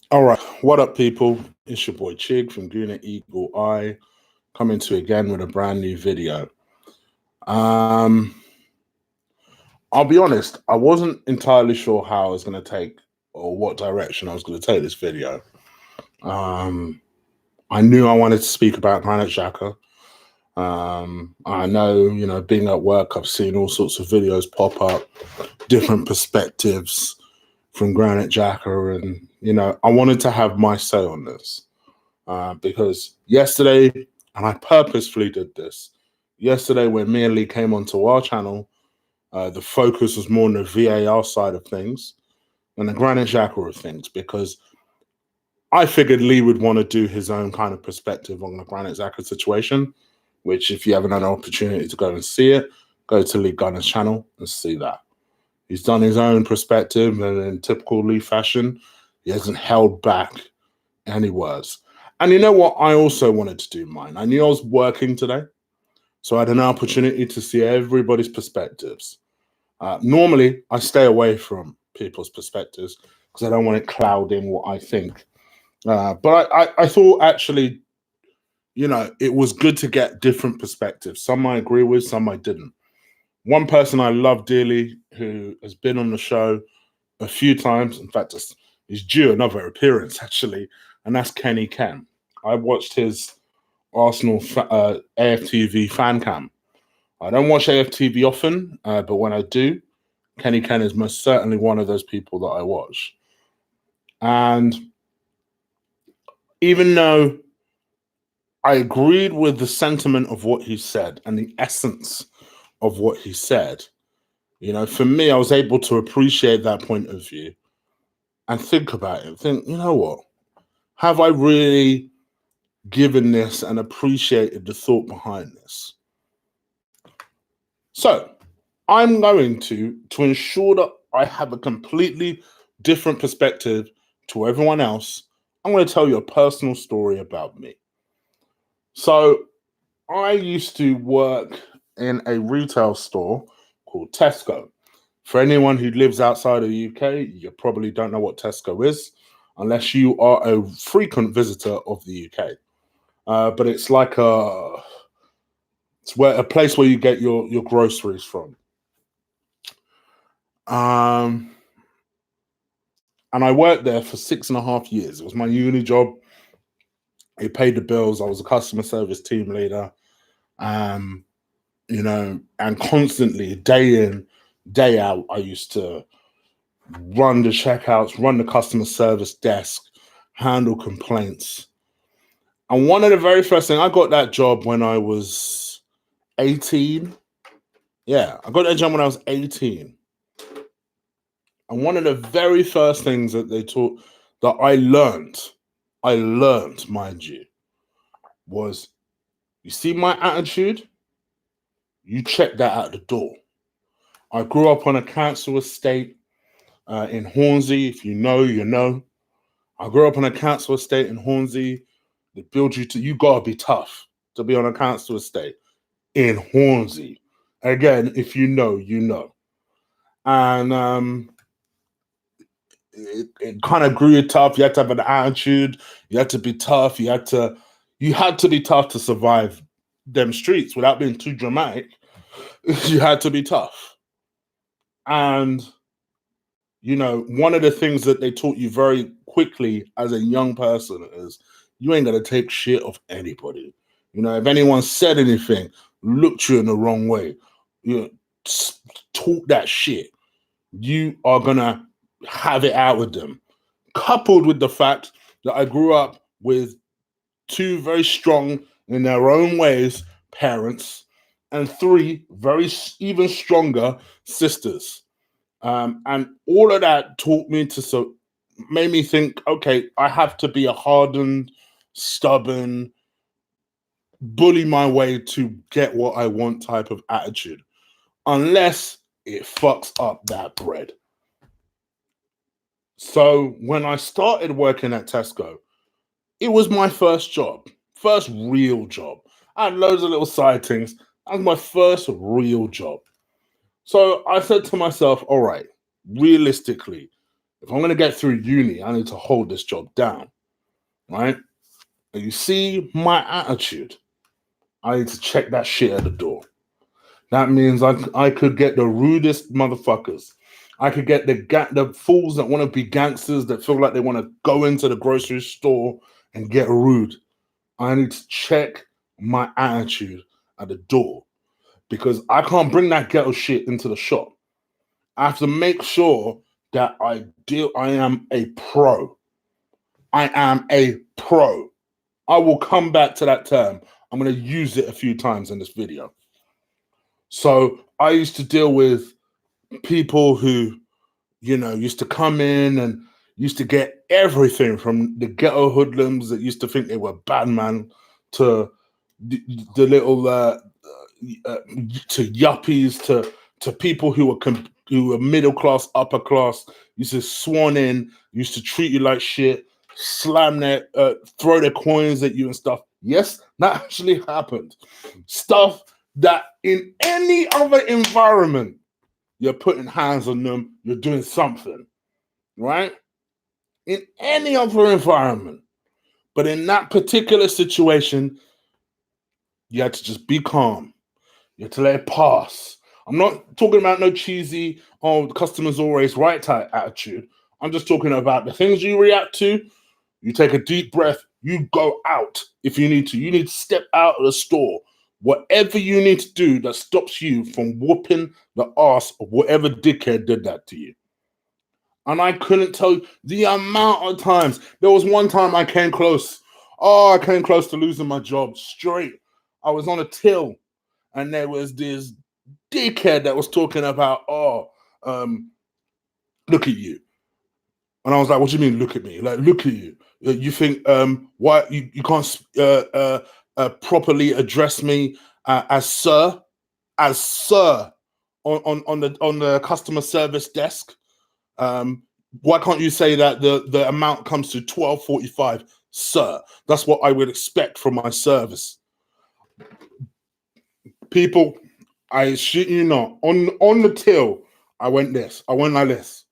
All right, what up, people? It's your boy Chig from Granit Eagle Eye, coming to you again with a brand new video. Um, I'll be honest, I wasn't entirely sure how I was going to take or what direction I was going to take this video. Um, I knew I wanted to speak about Granit Xhaka. I know, being at work, I've seen all sorts of videos pop up, different perspectives from Granit Xhaka, and I wanted to have my say on this. Because yesterday, and I purposefully did this, yesterday when me and Lee came onto our channel, the focus was more on the VAR side of things and the Granit Xhaka of things, because I figured Lee would want to do his own kind of perspective on the Granit Xhaka situation, which if you haven't had an opportunity to go and see it, go to Lee Gunner's channel and see that. He's done his own perspective, and in typical Lee fashion, he hasn't held back any words. And you know what? I also wanted to do mine. I knew I was working today, so I had an opportunity to see everybody's perspectives. Normally, I stay away from people's perspectives because I don't want it clouding what I think. But I thought actually, it was good to get different perspectives. Some I agree with, some I didn't. One person I love dearly, who has been on the show a few times, in fact, he's due another appearance actually, and that's Kenny Ken. I watched his Arsenal AFTV fan cam. I don't watch AFTV often, but when I do, Kenny Ken is most certainly one of those people that I watch. And even though I agreed with the sentiment of what he said and the essence of what he said, for me, I was able to appreciate that point of view and think about it. Think, you know what? Have I really given this and appreciated the thought behind this? So I'm going to ensure that I have a completely different perspective to everyone else. I'm going to tell you a personal story about me. So I used to work in a retail store called Tesco. For anyone who lives outside of the UK, you probably don't know what Tesco is, unless you are a frequent visitor of the UK. But it's like a place where you get your groceries from. Um, and I worked there for 6.5 years. It was my uni job. It paid the bills. I was a customer service team leader. Um, and constantly, day in, day out, I used to run the checkouts, run the customer service desk, handle complaints. And one of the very first things, I got that job when I was 18. Yeah, I got that job when I was 18. And one of the very first things that they taught, that I learned, mind you, was, you see my attitude? You check that out the door. I grew up on a council estate in Hornsey. If you know, you know. I grew up on a council estate in Hornsey. They build you gotta be tough to be on a council estate in Hornsey. Again, if you know, you know. And it kind of grew you tough. You had to have an attitude. You had to be tough. You had to be tough to survive them streets without being too dramatic. You had to be tough. And one of the things that they taught you very quickly as a young person is you ain't gonna take shit off anybody. If anyone said anything, looked you in the wrong way, you talk that shit, you are gonna have it out with them. Coupled with the fact that I grew up with two very strong in their own ways parents and three very even stronger sisters. And all of that taught me made me think, okay, I have to be a hardened, stubborn, bully my way to get what I want type of attitude, unless it fucks up that bread. So when I started working at Tesco, it was my first job, first real job. I had loads of little side things. That was my first real job. So I said to myself, all right, realistically, If I'm going to get through uni, I need to hold this job down, right? And you see my attitude. I need to check that shit at the door. That means I could get the rudest motherfuckers. I could get the fools that want to be gangsters, that feel like they want to go into the grocery store and get rude. I need to check my attitude at the door, because I can't bring that ghetto shit into the shop. I have to make sure that I am a pro. I am a pro. I will come back to that term. I'm going to use it a few times in this video. So I used to deal with people who, used to come in and used to get everything from the ghetto hoodlums that used to think they were bad man to the little to yuppies to people who were middle class, upper class, used to swan in, used to treat you like shit, slam their throw their coins at you and stuff. Yes, that actually happened. Stuff that in any other environment, you're putting hands on them, you're doing something, right? In any other environment. But in that particular situation, you had to just be calm. You had to let it pass. I'm not talking about no cheesy, the customer's always right type attitude. I'm just talking about the things you react to. You take a deep breath, you go out if you need to. You need to step out of the store. Whatever you need to do that stops you from whooping the ass of whatever dickhead did that to you. And I couldn't tell you the amount of times. There was one time I came close. Oh, I came close to losing my job straight. I was on a till, and there was this dickhead that was talking about, look at you. And I was like, what do you mean, look at me? Like, look at you. You think why you can't properly address me as sir on the customer service desk? Why can't you say that the amount comes to $12.45, sir? That's what I would expect from my service. People, I shit you not, on the till, I went like this.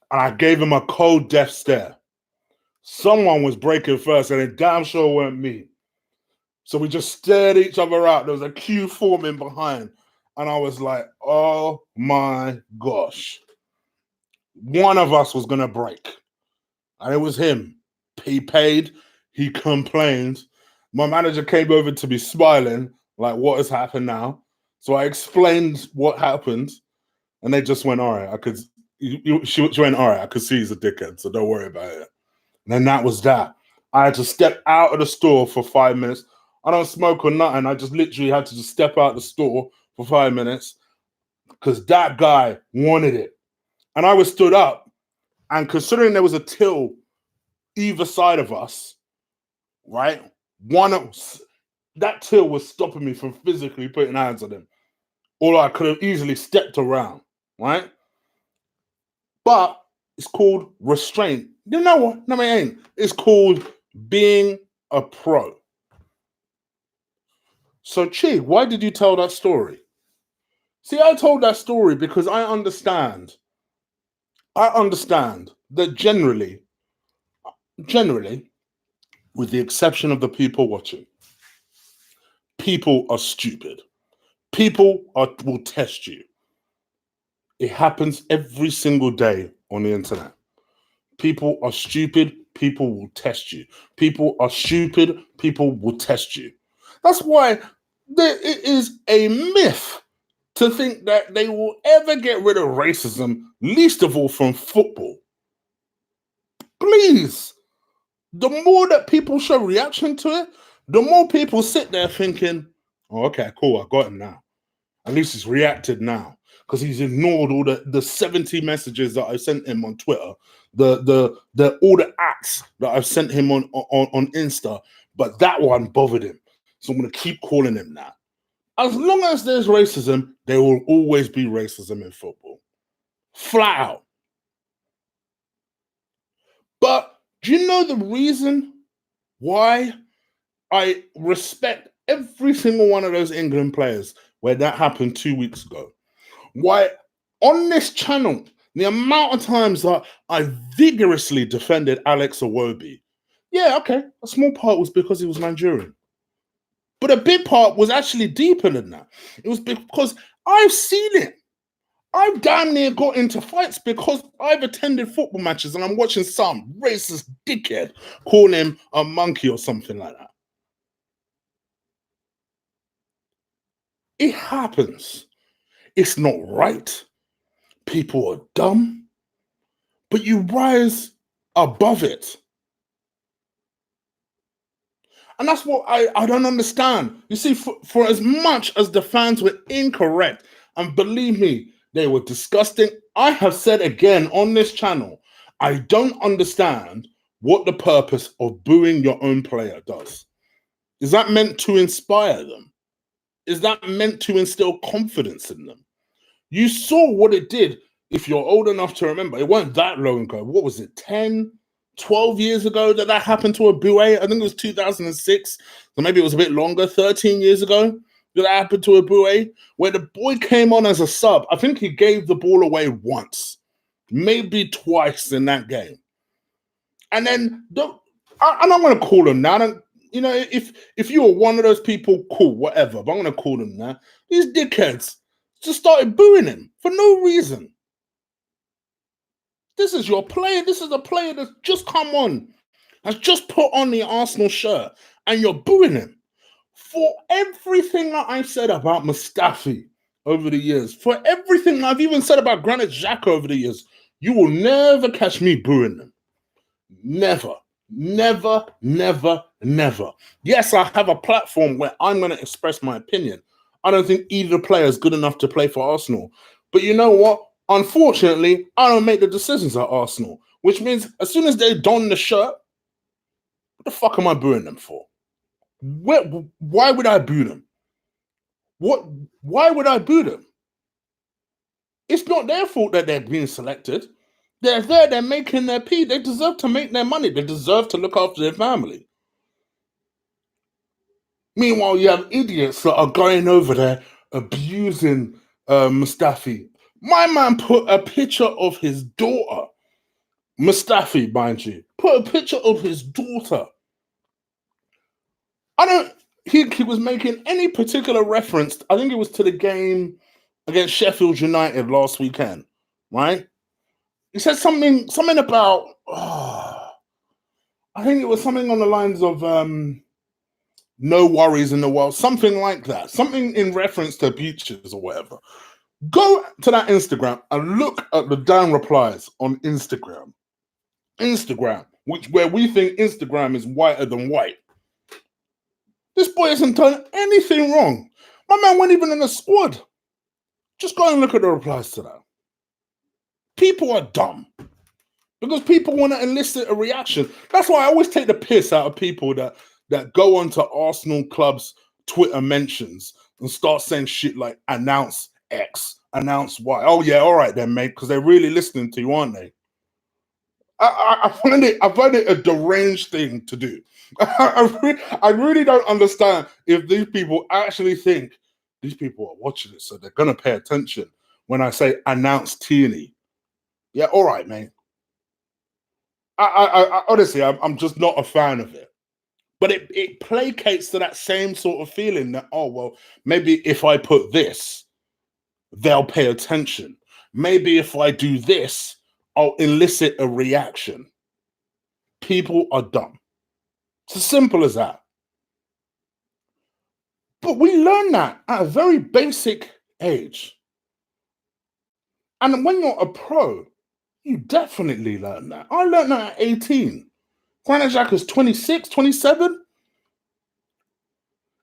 And I gave him a cold death stare. Someone was breaking first, and it damn sure weren't me. So we just stared each other out. There was a queue forming behind. And I was like, oh my gosh. One of us was going to break. And it was him. He paid. He complained. My manager came over to me smiling, like, what has happened now? So I explained what happened. And they just went, all right, she went, all right, I could see he's a dickhead, so don't worry about it. And then that was that. I had to step out of the store for 5 minutes. I don't smoke or nothing. I just literally had to just step out the store for 5 minutes because that guy wanted it. And I was stood up, and considering there was a till either side of us, right? That till was stopping me from physically putting hands on him. Or I could have easily stepped around, right? But it's called restraint. You know what? No, it ain't. It's called being a pro. So, Chi, why did you tell that story? See, I told that story because I understand that generally, with the exception of the people watching, people are stupid. People will test you. It happens every single day on the internet. People are stupid. People will test you. People are stupid. People will test you. That's why it is a myth to think that they will ever get rid of racism, least of all from football. Please, the more that people show reaction to it, the more people sit there thinking, oh, okay, cool, I got him now. At least he's reacted now. Because he's ignored all the 70 messages that I sent him on Twitter, all the acts that I've sent him on Insta, but that one bothered him. So I'm going to keep calling him that. As long as there's racism, there will always be racism in football. Flat out. But do you know the reason why I respect every single one of those England players where that happened 2 weeks ago? Why on this channel, The amount of times that I vigorously defended Alex Iwobi, yeah, okay, a small part was because he was Nigerian. But a big part was actually deeper than that. It was because I've seen it. I've damn near got into fights because I've attended football matches and I'm watching some racist dickhead call him a monkey or something like that. It happens. It's not right. People are dumb. But you rise above it. And that's what I don't understand. You see, for as much as the fans were incorrect, and believe me, they were disgusting, I have said again on this channel, I don't understand what the purpose of booing your own player does. Is that meant to inspire them? Is that meant to instill confidence in them? You saw what it did. If you're old enough to remember, it wasn't that long ago. What was it, 10, 12 years ago that happened to Abue? I think it was 2006. So maybe it was a bit longer, 13 years ago that happened to Abue, where the boy came on as a sub. I think he gave the ball away once, maybe twice in that game. And then, I'm not going to call him now. You know, if you were one of those people, cool, whatever. But I'm going to call them now. These dickheads just started booing him for no reason. This is your player. This is a player that's just come on, has just put on the Arsenal shirt, and you're booing him for everything that I've said about Mustafi over the years, for everything I've even said about Granit Xhaka over the years. You will never catch me booing them. Never. Never, never, never. Yes, I have a platform where I'm going to express my opinion. I don't think either player is good enough to play for Arsenal. But you know what? Unfortunately, I don't make the decisions at Arsenal, which means as soon as they don the shirt, what the fuck am I booing them for? Why would I boo them? Why would I boo them? It's not their fault that they're being selected. They're there, they're making their pee. They deserve to make their money. They deserve to look after their family. Meanwhile, you have idiots that are going over there abusing Mustafi. My man put a picture of his daughter, Mustafi, mind you, put a picture of his daughter. I don't think he was making any particular reference. I think it was to the game against Sheffield United last weekend, right? He said something about, I think it was something on the lines of no worries in the world, something like that, something in reference to beaches or whatever. Go to that Instagram and look at the down replies on Instagram, where we think Instagram is whiter than white. This boy hasn't done anything wrong. My man wasn't even in the squad. Just go and look at the replies to that. People are dumb because people want to elicit a reaction. That's why I always take the piss out of people that go onto Arsenal clubs' Twitter mentions and start saying shit like announce X, announce Y. Oh yeah, all right then, mate, because they're really listening to you, aren't they? I find it a deranged thing to do. I really don't understand if these people actually think these people are watching it, so they're gonna pay attention when I say announce Tierney. Yeah, all right, mate. I honestly, I'm just not a fan of it. But it placates to that same sort of feeling that, oh, well, maybe if I put this, they'll pay attention. Maybe if I do this, I'll elicit a reaction. People are dumb. It's as simple as that. But we learn that at a very basic age. And when you're a pro, you definitely learn that. I learned that at 18. Granit Xhaka's 26, 27.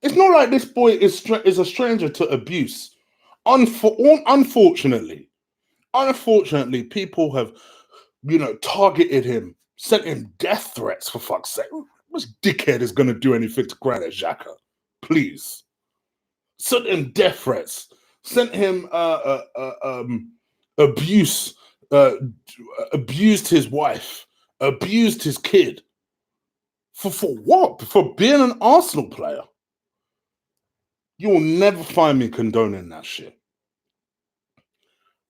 It's not like this boy is a stranger to abuse. Unfortunately, people have, targeted him, sent him death threats, for fuck's sake. Which dickhead is going to do anything to Granit Xhaka? Please. Sent him death threats, sent him abuse, abused his wife, abused his kid. For what? For being an Arsenal player. You will never find me condoning that shit.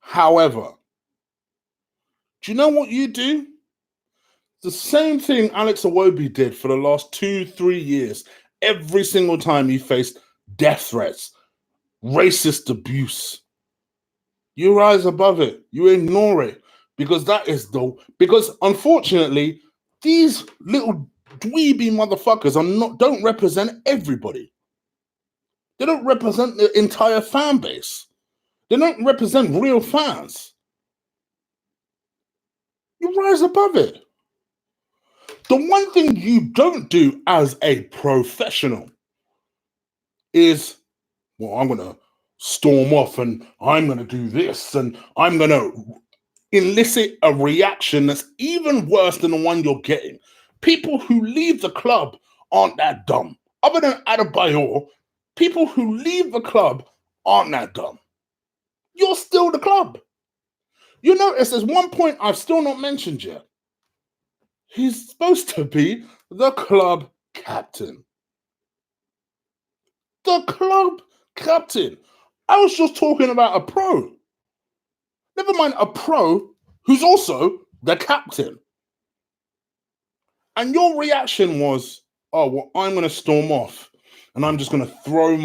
However, Do you know what you do? The same thing Alex Iwobi did for the last 2-3 years. Every single time he faced death threats, racist abuse, you rise above it. You ignore it because because unfortunately these little dweeby motherfuckers don't represent everybody. They don't represent the entire fan base. They don't represent real fans. You rise above it. The one thing you don't do as a professional is, well, I'm going to storm off and I'm going to do this and I'm going to elicit a reaction that's even worse than the one you're getting. People who leave the club aren't that dumb. Other than Adebayor, people who leave the club aren't that dumb. You're still the club. You notice there's one point I've still not mentioned yet. He's supposed to be the club captain. The club captain. I was just talking about a pro. Never mind a pro who's also the captain. And your reaction was, well, I'm going to storm off and I'm just going to throw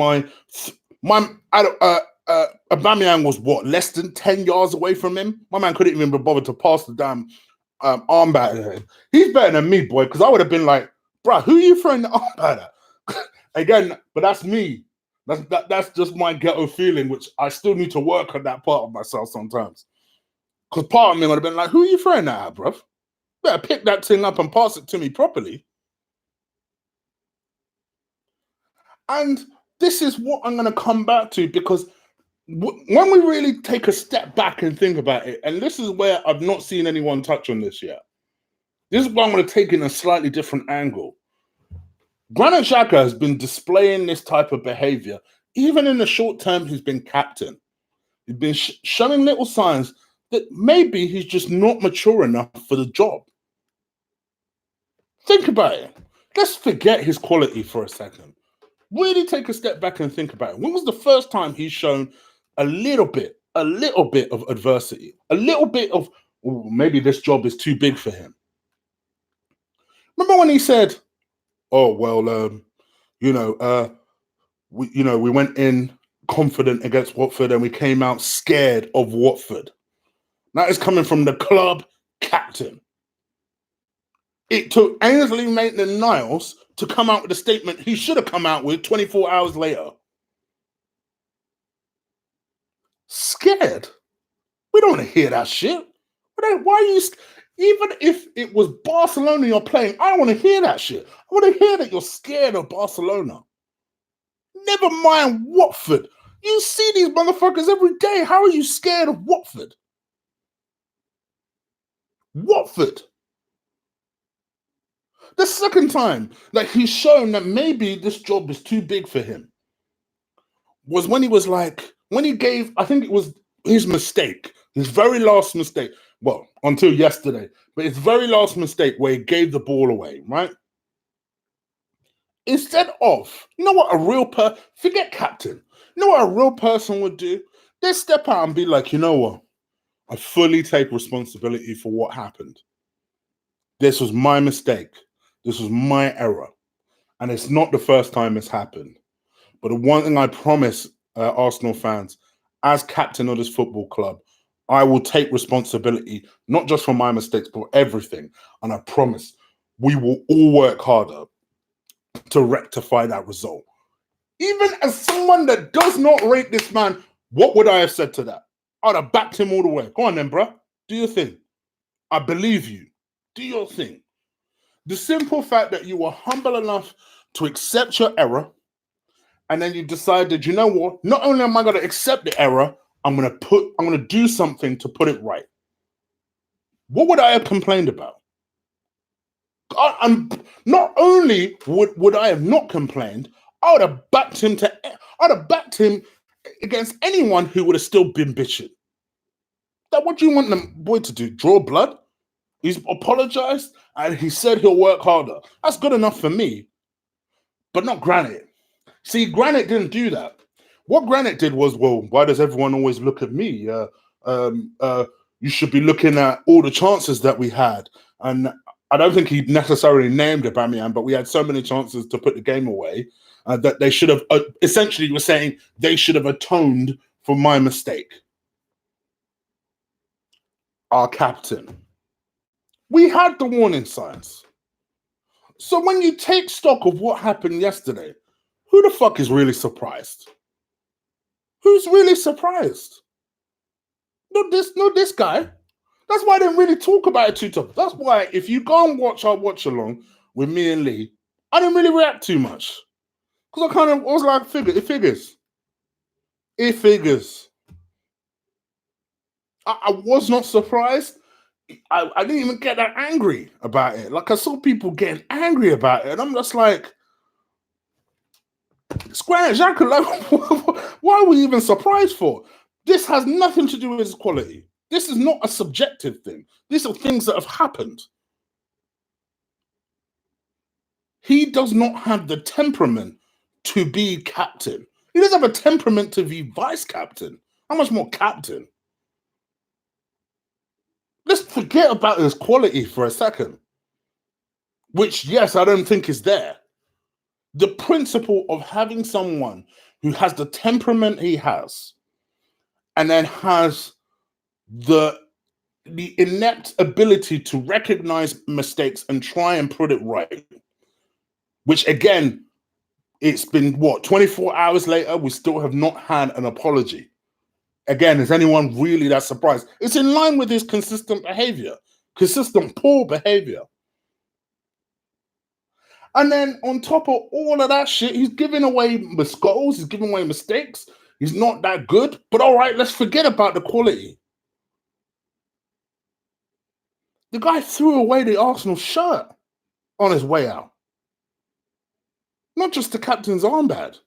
Aubameyang was what, less than 10 yards away from him? My man couldn't even be bothered to pass the damn armband at him. He's better than me, boy, because I would have been like, bruh, who are you throwing the armband at? Again, but that's me. That's just my ghetto feeling, which I still need to work on that part of myself sometimes. Because part of me would have been like, who are you throwing that at, bruv? Better pick that thing up and pass it to me properly. And this is what I'm going to come back to, because when we really take a step back and think about it, and this is where I've not seen anyone touch on this yet. This is why I'm going to take in a slightly different angle. Granit Xhaka has been displaying this type of behavior. Even in the short term, he's been captain. He's been showing little signs that maybe he's just not mature enough for the job. Think about it. Let's forget his quality for a second. Really take a step back and think about it. When was the first time he's shown a little bit of adversity? A little bit of, maybe this job is too big for him. Remember when he said, oh, well, we went in confident against Watford and we came out scared of Watford. That is coming from the club captain. It took Ainsley Maitland-Niles to come out with a statement he should have come out with 24 hours later. Scared? We don't want to hear that shit. Why are you... Even if it was Barcelona you're playing, I don't want to hear that shit. I want to hear that you're scared of Barcelona. Never mind Watford. You see these motherfuckers every day. How are you scared of Watford? Watford. The second time that he's shown that maybe this job is too big for him was when he gave, I think it was his mistake, his very last mistake. Well, until yesterday, but his very last mistake where he gave the ball away, right? Instead of, you know what forget captain. You know what a real person would do? They step out and be like, you know what? I fully take responsibility for what happened. This was my mistake. This was my error. And it's not the first time it's happened. But the one thing I promise Arsenal fans, as captain of this football club, I will take responsibility, not just for my mistakes, but everything. And I promise we will all work harder to rectify that result. Even as someone that does not rate this man, what would I have said to that? I'd have backed him all the way. Go on then, bro. Do your thing. I believe you. Do your thing. The simple fact that you were humble enough to accept your error, and then you decided, you know what? Not only am I going to accept the error, I'm going to do something to put it right. What would I have complained about? Not only would I have not complained, I would have backed him against anyone who would have still been bitching. That what do you want the boy to do? Draw blood? He's apologized and he said he'll work harder. That's good enough for me, but not Granit. See, Granit didn't do that. What Granit did was, well, why does everyone always look at me? You should be looking at all the chances that we had. And I don't think he necessarily named Aubameyang, but we had so many chances to put the game away that they should have, essentially, were saying they should have atoned for my mistake. Our captain. We had the warning signs. So when you take stock of what happened yesterday, who the fuck is really surprised? Who's really surprised? Not this guy. That's why I didn't really talk about it too tough. That's why if you go and watch our watch along with me and Lee, I didn't really react too much. Because I was like, it figures. It figures. I was not surprised. I didn't even get that angry about it. Like, I saw people getting angry about it, and I'm just like, Granit Xhaka, like, why are we even surprised for? This has nothing to do with his quality. This is not a subjective thing. These are things that have happened. He does not have the temperament to be captain. He doesn't have a temperament to be vice captain. How much more captain? Let's forget about his quality for a second. Which, yes, I don't think is there. The principle of having someone who has the temperament he has and then has the inept ability to recognize mistakes and try and put it right, which again, it's been what, 24 hours later, we still have not had an apology. Again, is anyone really that surprised? It's in line with his consistent behavior, consistent poor behavior. And then on top of all of that shit, he's giving away goals, he's giving away mistakes. He's not that good. But all right, let's forget about the quality. The guy threw away the Arsenal shirt on his way out. Not just the captain's armband.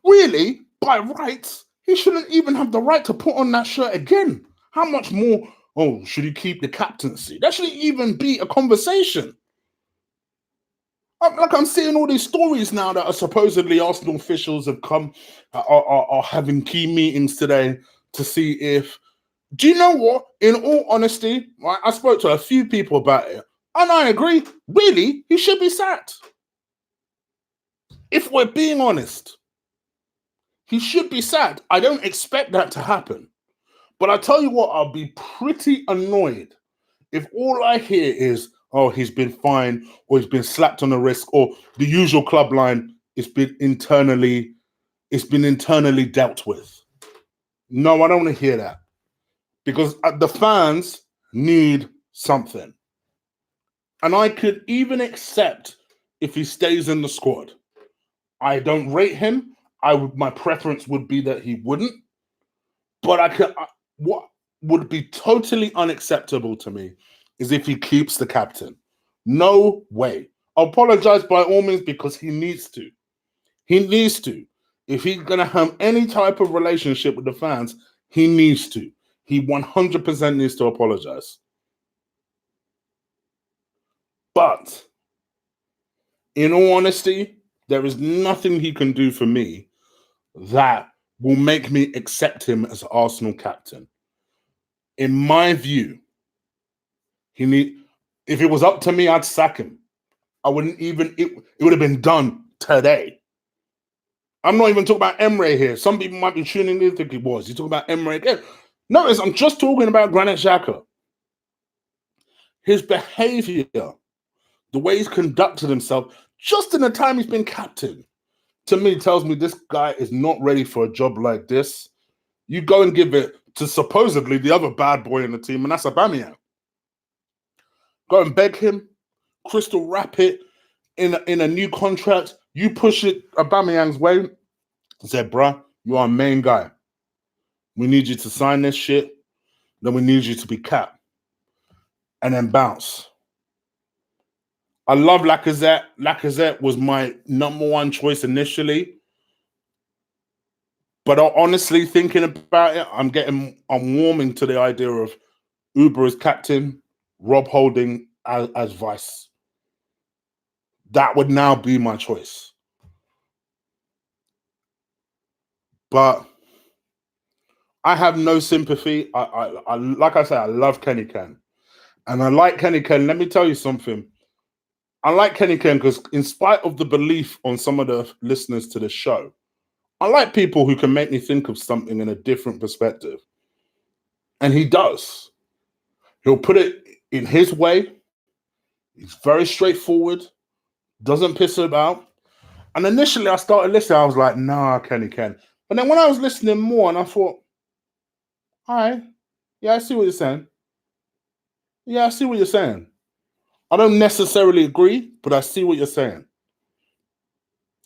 Really, by rights, he shouldn't even have the right to put on that shirt again. How much more, should he keep the captaincy? That shouldn't even be a conversation. I'm seeing all these stories now that are supposedly Arsenal officials have come, are having key meetings today to see if. Do you know what? In all honesty, right, I spoke to a few people about it, and I agree. Really, he should be sacked. If we're being honest, he should be sacked. I don't expect that to happen. But I tell you what, I'll be pretty annoyed if all I hear is, oh, he's been fined, or he's been slapped on the wrist, or the usual club line, it's been internally dealt with. No, I don't want to hear that. Because the fans need something. And I could even accept if he stays in the squad. I don't rate him. My preference would be that he wouldn't. But what would be totally unacceptable to me is if he keeps the captain. No way. I'll apologize by all means because he needs to. He needs to. If he's going to have any type of relationship with the fans, he needs to. He 100% needs to apologize. But in all honesty, there is nothing he can do for me that will make me accept him as Arsenal captain. In my view, if it was up to me, I'd sack him. I wouldn't even, it would have been done today. I'm not even talking about Emery here. Some people might be tuning in and think he was. He's talking about Emery again. Notice I'm just talking about Granit Xhaka. His behavior, the way he's conducted himself, just in the time he's been captain, to me tells me this guy is not ready for a job like this. You go and give it to supposedly the other bad boy in the team, and that's Aubameyang. Go and beg him, crystal wrap it in a new contract. You push it Aubameyang's way. Say, bruh, you are a main guy. We need you to sign this shit. Then we need you to be capped. And then bounce. I love Lacazette. Lacazette was my number one choice initially. But honestly, thinking about it, I'm warming to the idea of Uber as captain, Rob Holding as vice. That would now be my choice. But I have no sympathy. I like I said, I love Kenny Ken. And I like Kenny Ken. Let me tell you something. I like Kenny Ken because in spite of the belief on some of the listeners to the show, I like people who can make me think of something in a different perspective. And he does. He'll put it in his way. He's very straightforward, doesn't piss about. And initially I started listening, I was like, nah, Kenny Ken. But then when I was listening more and I thought, all right, yeah, I see what you're saying. Yeah, I see what you're saying. I don't necessarily agree, but I see what you're saying.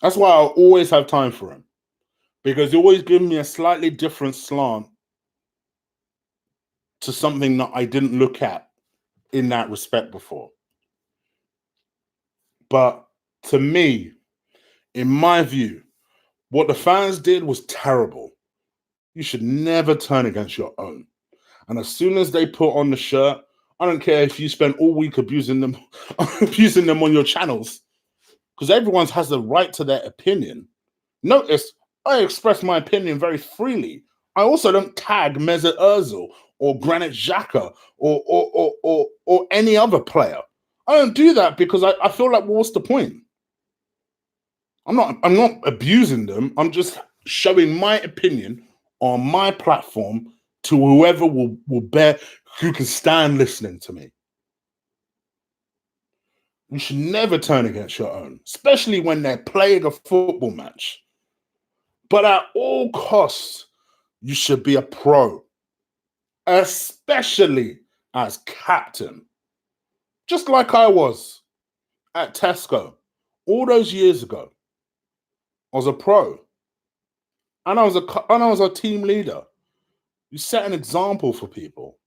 That's why I'll always have time for him. Because he always gives me a slightly different slant to something that I didn't look at in that respect before. But to me, in my view, what the fans did was terrible. You should never turn against your own. And as soon as they put on the shirt, I don't care if you spend all week abusing them, abusing them on your channels, because everyone has the right to their opinion. Notice I express my opinion very freely. I also don't tag Mesut Ozil or Granit Xhaka or any other player. I don't do that because I feel like, well, what's the point? I'm not abusing them. I'm just showing my opinion on my platform to whoever will bear, who can stand listening to me. You should never turn against your own, especially when they're playing a football match. But at all costs, you should be a pro, especially as captain. Just like I was at Tesco all those years ago. I was a pro. And I was a team leader. You set an example for people.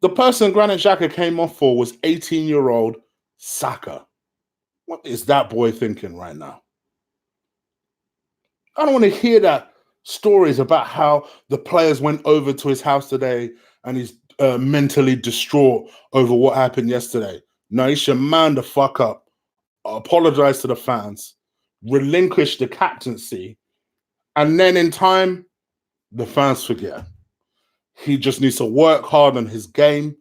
The person Granit Xhaka came off for was 18-year-old Saka. What is that boy thinking right now? I don't want to hear that stories about how the players went over to his house today and he's mentally distraught over what happened yesterday. No, he should man the fuck up, apologize to the fans, relinquish the captaincy, and then in time, the fans forget. He just needs to work hard on his game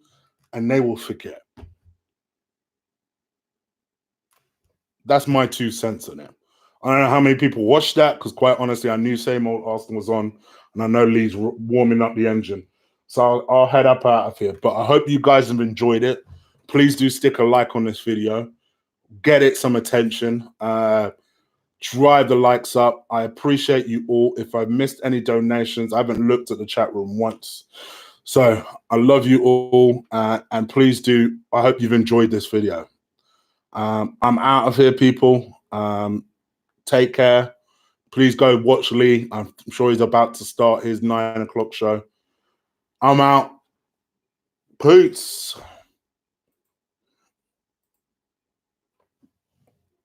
and they will forget. That's my 2 cents on it. I don't know how many people watched that because, quite honestly, I knew Same Old Arsenal was on, and I know Lee's warming up the engine. So I'll head up out of here. But I hope you guys have enjoyed it. Please do stick a like on this video. Get it some attention. Drive the likes up. I appreciate you all. If I've missed any donations, I haven't looked at the chat room once. So I love you all. And please do. I hope you've enjoyed this video. I'm out of here, people. Take care. Please go watch Lee. I'm sure he's about to start his 9 o'clock show. I'm out. Peace.